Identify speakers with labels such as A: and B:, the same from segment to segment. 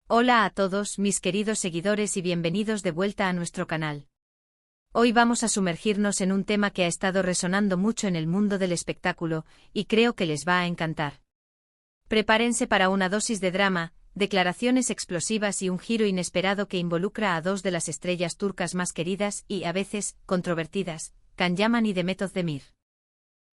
A: Hola a todos mis queridos seguidores y bienvenidos de vuelta a nuestro canal. Hoy vamos a sumergirnos en un tema que ha estado resonando mucho en el mundo del espectáculo, y creo que les va a encantar. Prepárense para una dosis de drama, declaraciones explosivas y un giro inesperado que involucra a dos de las estrellas turcas más queridas y, a veces, controvertidas, Can Yaman y Demet Özdemir.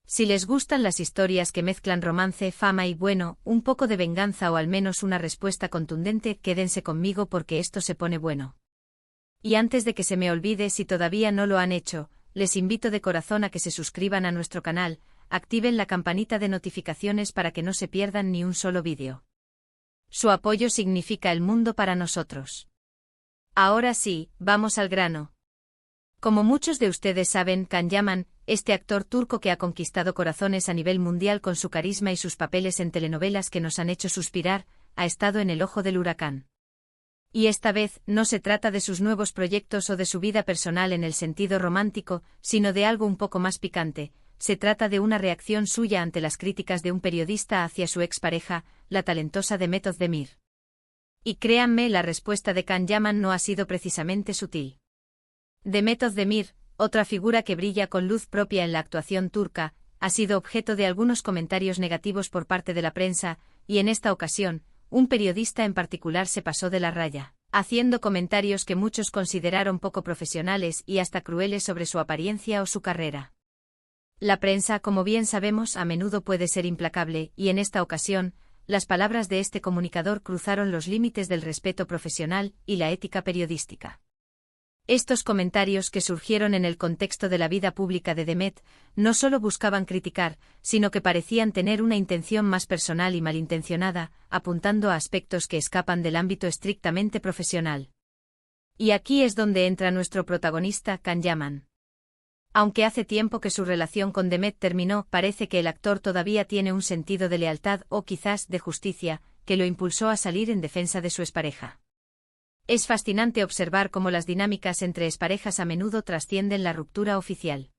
A: Si les gustan las historias que mezclan romance, fama y, bueno, un poco de venganza o al menos una respuesta contundente, quédense conmigo porque esto se pone bueno. Y antes de que se me olvide, si todavía no lo han hecho, les invito de corazón a que se suscriban a nuestro canal, activen la campanita de notificaciones para que no se pierdan ni un solo vídeo. Su apoyo significa el mundo para nosotros. Ahora sí, vamos al grano. Como muchos de ustedes saben, Can Yaman, este actor turco que ha conquistado corazones a nivel mundial con su carisma y sus papeles en telenovelas que nos han hecho suspirar, ha estado en el ojo del huracán. Y esta vez, no se trata de sus nuevos proyectos o de su vida personal en el sentido romántico, sino de algo un poco más picante. Se trata de una reacción suya ante las críticas de un periodista hacia su expareja, la talentosa Demet Özdemir. Y créanme, la respuesta de Can Yaman no ha sido precisamente sutil. Demet Özdemir, otra figura que brilla con luz propia en la actuación turca, ha sido objeto de algunos comentarios negativos por parte de la prensa, y en esta ocasión, un periodista en particular se pasó de la raya, haciendo comentarios que muchos consideraron poco profesionales y hasta crueles sobre su apariencia o su carrera. La prensa, como bien sabemos, a menudo puede ser implacable, y en esta ocasión, las palabras de este comunicador cruzaron los límites del respeto profesional y la ética periodística. Estos comentarios, que surgieron en el contexto de la vida pública de Demet, no solo buscaban criticar, sino que parecían tener una intención más personal y malintencionada, apuntando a aspectos que escapan del ámbito estrictamente profesional. Y aquí es donde entra nuestro protagonista, Can Yaman. Aunque hace tiempo que su relación con Demet terminó, parece que el actor todavía tiene un sentido de lealtad o quizás de justicia, que lo impulsó a salir en defensa de su expareja. Es fascinante observar cómo las dinámicas entre exparejas a menudo trascienden la ruptura oficial.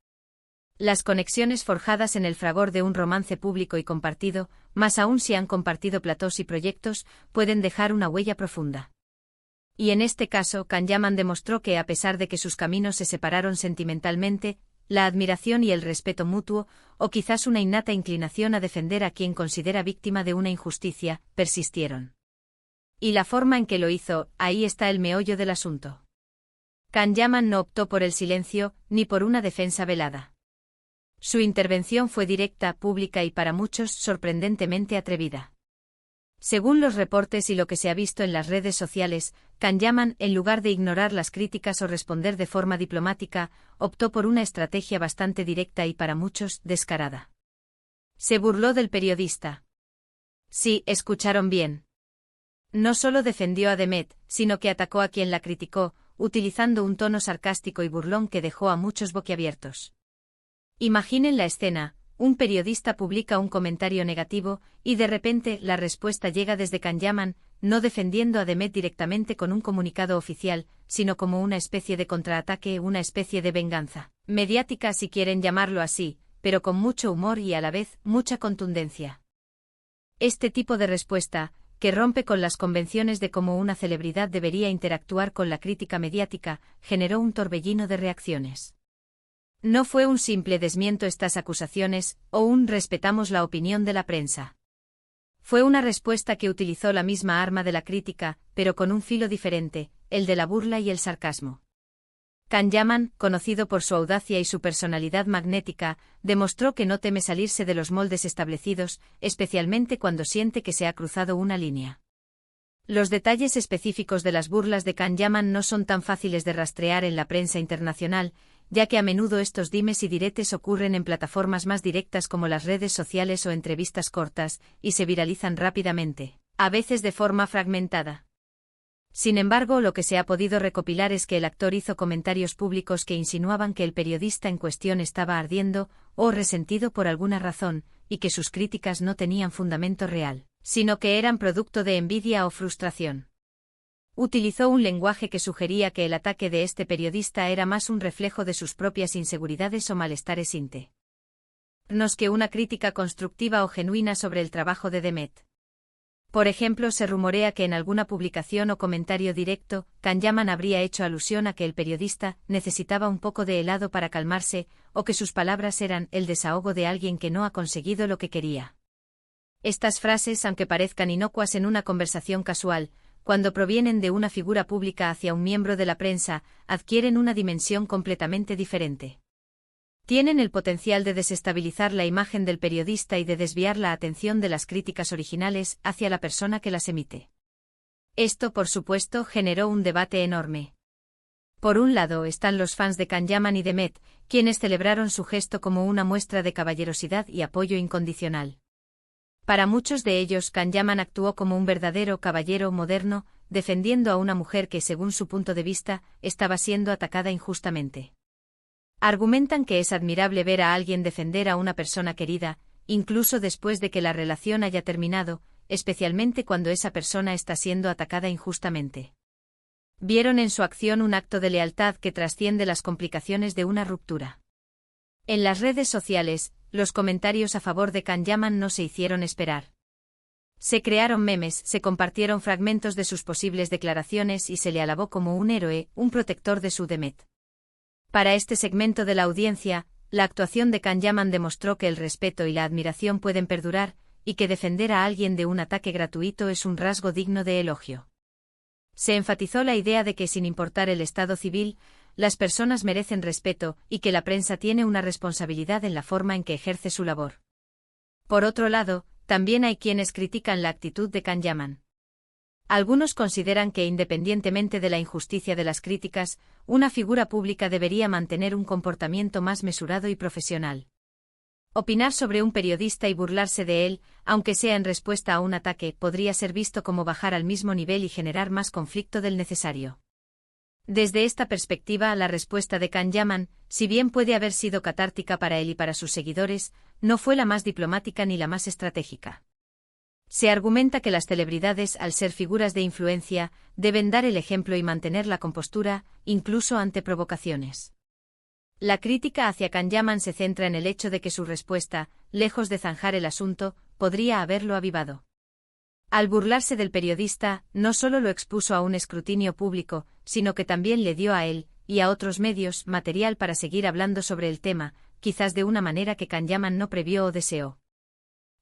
A: Las conexiones forjadas en el fragor de un romance público y compartido, más aún si han compartido platós y proyectos, pueden dejar una huella profunda. Y en este caso, Can Yaman demostró que, a pesar de que sus caminos se separaron sentimentalmente, la admiración y el respeto mutuo, o quizás una innata inclinación a defender a quien considera víctima de una injusticia, persistieron. Y la forma en que lo hizo, ahí está el meollo del asunto. Can Yaman no optó por el silencio, ni por una defensa velada. Su intervención fue directa, pública y para muchos sorprendentemente atrevida. Según los reportes y lo que se ha visto en las redes sociales, Can Yaman, en lugar de ignorar las críticas o responder de forma diplomática, optó por una estrategia bastante directa y para muchos descarada. Se burló del periodista. Sí, escucharon bien. No solo defendió a Demet, sino que atacó a quien la criticó, utilizando un tono sarcástico y burlón que dejó a muchos boquiabiertos. Imaginen la escena: un periodista publica un comentario negativo, y de repente la respuesta llega desde Can Yaman, no defendiendo a Demet directamente con un comunicado oficial, sino como una especie de contraataque, una especie de venganza mediática si quieren llamarlo así, pero con mucho humor y a la vez mucha contundencia. Este tipo de respuesta, que rompe con las convenciones de cómo una celebridad debería interactuar con la crítica mediática, generó un torbellino de reacciones. No fue un simple desmiento estas acusaciones, o un respetamos la opinión de la prensa. Fue una respuesta que utilizó la misma arma de la crítica, pero con un filo diferente, el de la burla y el sarcasmo. Can Yaman, conocido por su audacia y su personalidad magnética, demostró que no teme salirse de los moldes establecidos, especialmente cuando siente que se ha cruzado una línea. Los detalles específicos de las burlas de Can Yaman no son tan fáciles de rastrear en la prensa internacional, ya que a menudo estos dimes y diretes ocurren en plataformas más directas como las redes sociales o entrevistas cortas, y se viralizan rápidamente, a veces de forma fragmentada. Sin embargo, lo que se ha podido recopilar es que el actor hizo comentarios públicos que insinuaban que el periodista en cuestión estaba ardiendo o resentido por alguna razón, y que sus críticas no tenían fundamento real, sino que eran producto de envidia o frustración. Utilizó un lenguaje que sugería que el ataque de este periodista era más un reflejo de sus propias inseguridades o malestares internos que una crítica constructiva o genuina sobre el trabajo de Demet. Por ejemplo, se rumorea que en alguna publicación o comentario directo, Kanyaman habría hecho alusión a que el periodista necesitaba un poco de helado para calmarse, o que sus palabras eran el desahogo de alguien que no ha conseguido lo que quería. Estas frases, aunque parezcan inocuas en una conversación casual, cuando provienen de una figura pública hacia un miembro de la prensa, adquieren una dimensión completamente diferente. Tienen el potencial de desestabilizar la imagen del periodista y de desviar la atención de las críticas originales hacia la persona que las emite. Esto, por supuesto, generó un debate enorme. Por un lado están los fans de Kanyaman y de Met, quienes celebraron su gesto como una muestra de caballerosidad y apoyo incondicional. Para muchos de ellos, Kanyaman actuó como un verdadero caballero moderno, defendiendo a una mujer que, según su punto de vista, estaba siendo atacada injustamente. Argumentan que es admirable ver a alguien defender a una persona querida, incluso después de que la relación haya terminado, especialmente cuando esa persona está siendo atacada injustamente. Vieron en su acción un acto de lealtad que trasciende las complicaciones de una ruptura. En las redes sociales, los comentarios a favor de Kanyaman no se hicieron esperar. Se crearon memes, se compartieron fragmentos de sus posibles declaraciones y se le alabó como un héroe, un protector de su Demet. Para este segmento de la audiencia, la actuación de Kanyaman demostró que el respeto y la admiración pueden perdurar, y que defender a alguien de un ataque gratuito es un rasgo digno de elogio. Se enfatizó la idea de que, sin importar el estado civil, las personas merecen respeto y que la prensa tiene una responsabilidad en la forma en que ejerce su labor. Por otro lado, también hay quienes critican la actitud de Kanyaman. Algunos consideran que, independientemente de la injusticia de las críticas, una figura pública debería mantener un comportamiento más mesurado y profesional. Opinar sobre un periodista y burlarse de él, aunque sea en respuesta a un ataque, podría ser visto como bajar al mismo nivel y generar más conflicto del necesario. Desde esta perspectiva, la respuesta de Kanyaman, si bien puede haber sido catártica para él y para sus seguidores, no fue la más diplomática ni la más estratégica. Se argumenta que las celebridades, al ser figuras de influencia, deben dar el ejemplo y mantener la compostura, incluso ante provocaciones. La crítica hacia Kanyaman se centra en el hecho de que su respuesta, lejos de zanjar el asunto, podría haberlo avivado. Al burlarse del periodista, no solo lo expuso a un escrutinio público, sino que también le dio a él, y a otros medios, material para seguir hablando sobre el tema, quizás de una manera que Kanyaman no previó o deseó.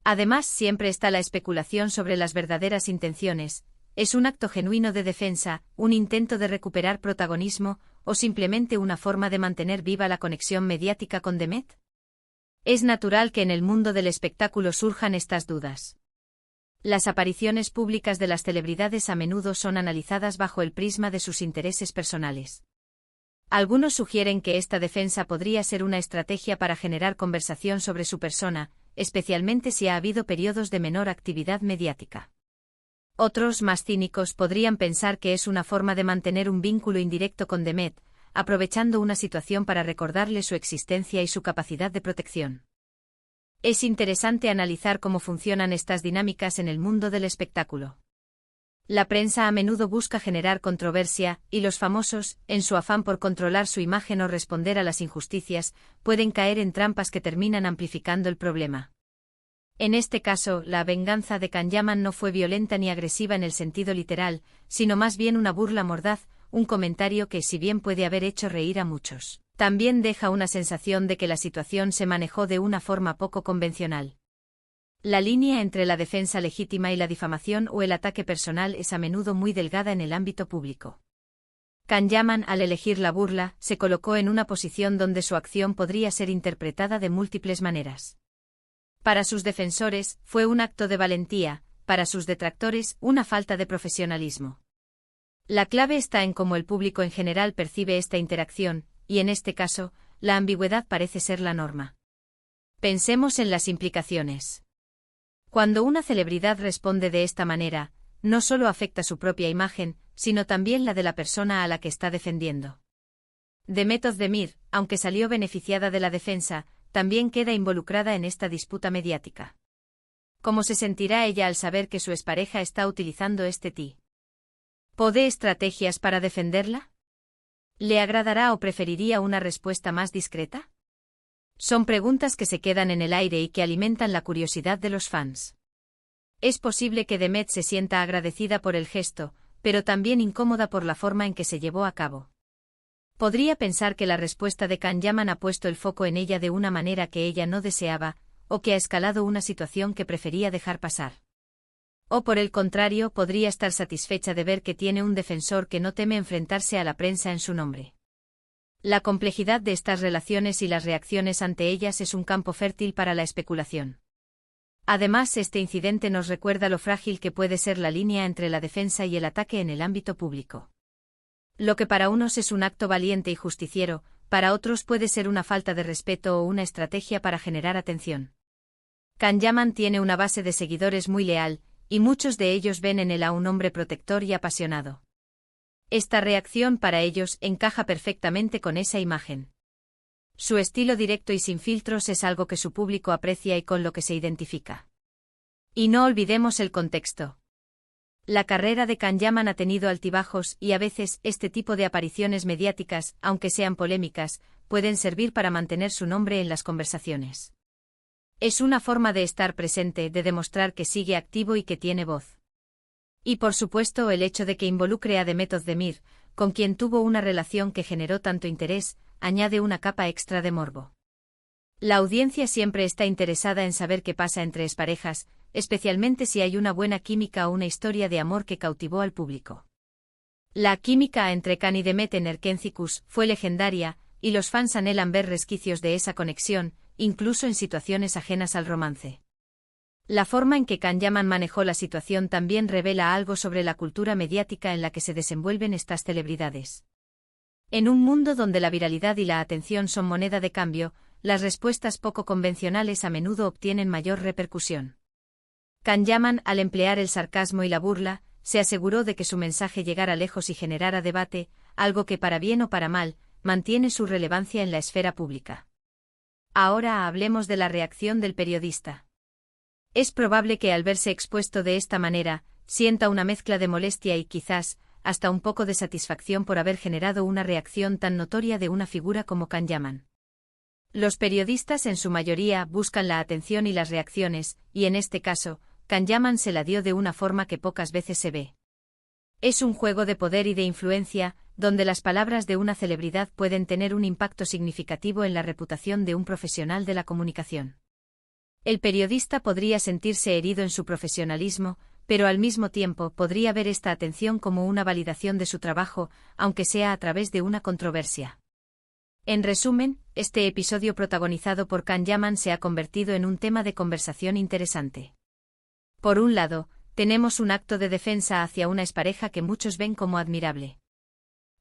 A: Además, siempre está la especulación sobre las verdaderas intenciones. ¿Es un acto genuino de defensa, un intento de recuperar protagonismo, o simplemente una forma de mantener viva la conexión mediática con Demet? Es natural que en el mundo del espectáculo surjan estas dudas. Las apariciones públicas de las celebridades a menudo son analizadas bajo el prisma de sus intereses personales. Algunos sugieren que esta defensa podría ser una estrategia para generar conversación sobre su persona, especialmente si ha habido periodos de menor actividad mediática. Otros, más cínicos, podrían pensar que es una forma de mantener un vínculo indirecto con Demet, aprovechando una situación para recordarle su existencia y su capacidad de protección. Es interesante analizar cómo funcionan estas dinámicas en el mundo del espectáculo. La prensa a menudo busca generar controversia, y los famosos, en su afán por controlar su imagen o responder a las injusticias, pueden caer en trampas que terminan amplificando el problema. En este caso, la venganza de Kanyaman no fue violenta ni agresiva en el sentido literal, sino más bien una burla mordaz, un comentario que, si bien puede haber hecho reír a muchos, también deja una sensación de que la situación se manejó de una forma poco convencional. La línea entre la defensa legítima y la difamación o el ataque personal es a menudo muy delgada en el ámbito público. Kanyaman, al elegir la burla, se colocó en una posición donde su acción podría ser interpretada de múltiples maneras. Para sus defensores, fue un acto de valentía; para sus detractores, una falta de profesionalismo. La clave está en cómo el público en general percibe esta interacción, y en este caso, la ambigüedad parece ser la norma. Pensemos en las implicaciones. Cuando una celebridad responde de esta manera, no solo afecta su propia imagen, sino también la de la persona a la que está defendiendo. Demet Özdemir, aunque salió beneficiada de la defensa, también queda involucrada en esta disputa mediática. ¿Cómo se sentirá ella al saber que su expareja está utilizando este tipo de estrategias para defenderla? ¿Le agradará o preferiría una respuesta más discreta? Son preguntas que se quedan en el aire y que alimentan la curiosidad de los fans. Es posible que Demet se sienta agradecida por el gesto, pero también incómoda por la forma en que se llevó a cabo. Podría pensar que la respuesta de Kan-Yaman ha puesto el foco en ella de una manera que ella no deseaba, o que ha escalado una situación que prefería dejar pasar. O por el contrario, podría estar satisfecha de ver que tiene un defensor que no teme enfrentarse a la prensa en su nombre. La complejidad de estas relaciones y las reacciones ante ellas es un campo fértil para la especulación. Además, este incidente nos recuerda lo frágil que puede ser la línea entre la defensa y el ataque en el ámbito público. Lo que para unos es un acto valiente y justiciero, para otros puede ser una falta de respeto o una estrategia para generar atención. Kan-Yaman tiene una base de seguidores muy leal, y muchos de ellos ven en él a un hombre protector y apasionado. Esta reacción para ellos encaja perfectamente con esa imagen. Su estilo directo y sin filtros es algo que su público aprecia y con lo que se identifica. Y no olvidemos el contexto. La carrera de Kan-Yaman ha tenido altibajos y a veces este tipo de apariciones mediáticas, aunque sean polémicas, pueden servir para mantener su nombre en las conversaciones. Es una forma de estar presente, de demostrar que sigue activo y que tiene voz. Y por supuesto el hecho de que involucre a Demet Özdemir, con quien tuvo una relación que generó tanto interés, añade una capa extra de morbo. La audiencia siempre está interesada en saber qué pasa entre exparejas, especialmente si hay una buena química o una historia de amor que cautivó al público. La química entre Kan y Demet en Erkencikus fue legendaria, y los fans anhelan ver resquicios de esa conexión, incluso en situaciones ajenas al romance. La forma en que Kan-Yaman manejó la situación también revela algo sobre la cultura mediática en la que se desenvuelven estas celebridades. En un mundo donde la viralidad y la atención son moneda de cambio, las respuestas poco convencionales a menudo obtienen mayor repercusión. Kan-Yaman, al emplear el sarcasmo y la burla, se aseguró de que su mensaje llegara lejos y generara debate, algo que para bien o para mal, mantiene su relevancia en la esfera pública. Ahora hablemos de la reacción del periodista. Es probable que al verse expuesto de esta manera, sienta una mezcla de molestia y quizás, hasta un poco de satisfacción por haber generado una reacción tan notoria de una figura como Kan-Yaman. Los periodistas en su mayoría buscan la atención y las reacciones, y en este caso, Kan-Yaman se la dio de una forma que pocas veces se ve. Es un juego de poder y de influencia, donde las palabras de una celebridad pueden tener un impacto significativo en la reputación de un profesional de la comunicación. El periodista podría sentirse herido en su profesionalismo, pero al mismo tiempo podría ver esta atención como una validación de su trabajo, aunque sea a través de una controversia. En resumen, este episodio protagonizado por Kan-Yaman se ha convertido en un tema de conversación interesante. Por un lado, tenemos un acto de defensa hacia una expareja que muchos ven como admirable.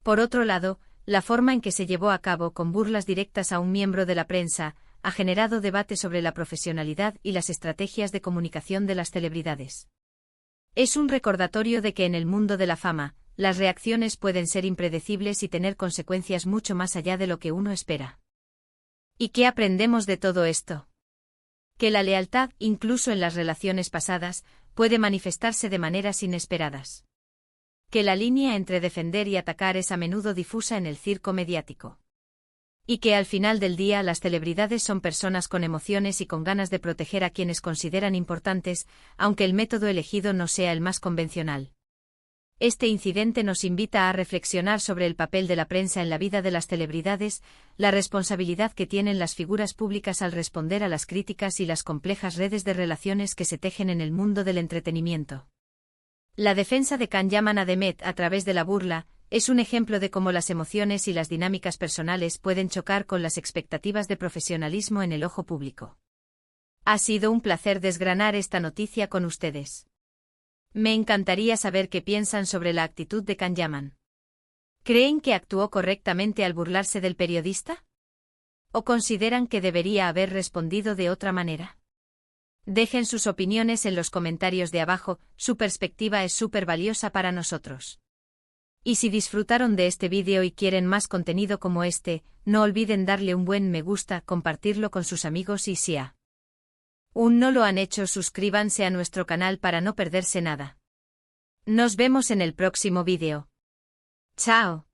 A: Por otro lado, la forma en que se llevó a cabo con burlas directas a un miembro de la prensa, ha generado debate sobre la profesionalidad y las estrategias de comunicación de las celebridades. Es un recordatorio de que en el mundo de la fama, las reacciones pueden ser impredecibles y tener consecuencias mucho más allá de lo que uno espera. ¿Y qué aprendemos de todo esto? Que la lealtad, incluso en las relaciones pasadas, puede manifestarse de maneras inesperadas. Que la línea entre defender y atacar es a menudo difusa en el circo mediático. Y que al final del día las celebridades son personas con emociones y con ganas de proteger a quienes consideran importantes, aunque el método elegido no sea el más convencional. Este incidente nos invita a reflexionar sobre el papel de la prensa en la vida de las celebridades, la responsabilidad que tienen las figuras públicas al responder a las críticas y las complejas redes de relaciones que se tejen en el mundo del entretenimiento. La defensa de Kan-Yaman a Demet a través de la burla es un ejemplo de cómo las emociones y las dinámicas personales pueden chocar con las expectativas de profesionalismo en el ojo público. Ha sido un placer desgranar esta noticia con ustedes. Me encantaría saber qué piensan sobre la actitud de Kan-Yaman. ¿Creen que actuó correctamente al burlarse del periodista? ¿O consideran que debería haber respondido de otra manera? Dejen sus opiniones en los comentarios de abajo, su perspectiva es súper valiosa para nosotros. Y si disfrutaron de este vídeo y quieren más contenido como este, no olviden darle un buen me gusta, compartirlo con sus amigos y si aún no lo han hecho, suscríbanse a nuestro canal para no perderse nada. Nos vemos en el próximo vídeo. ¡Chao!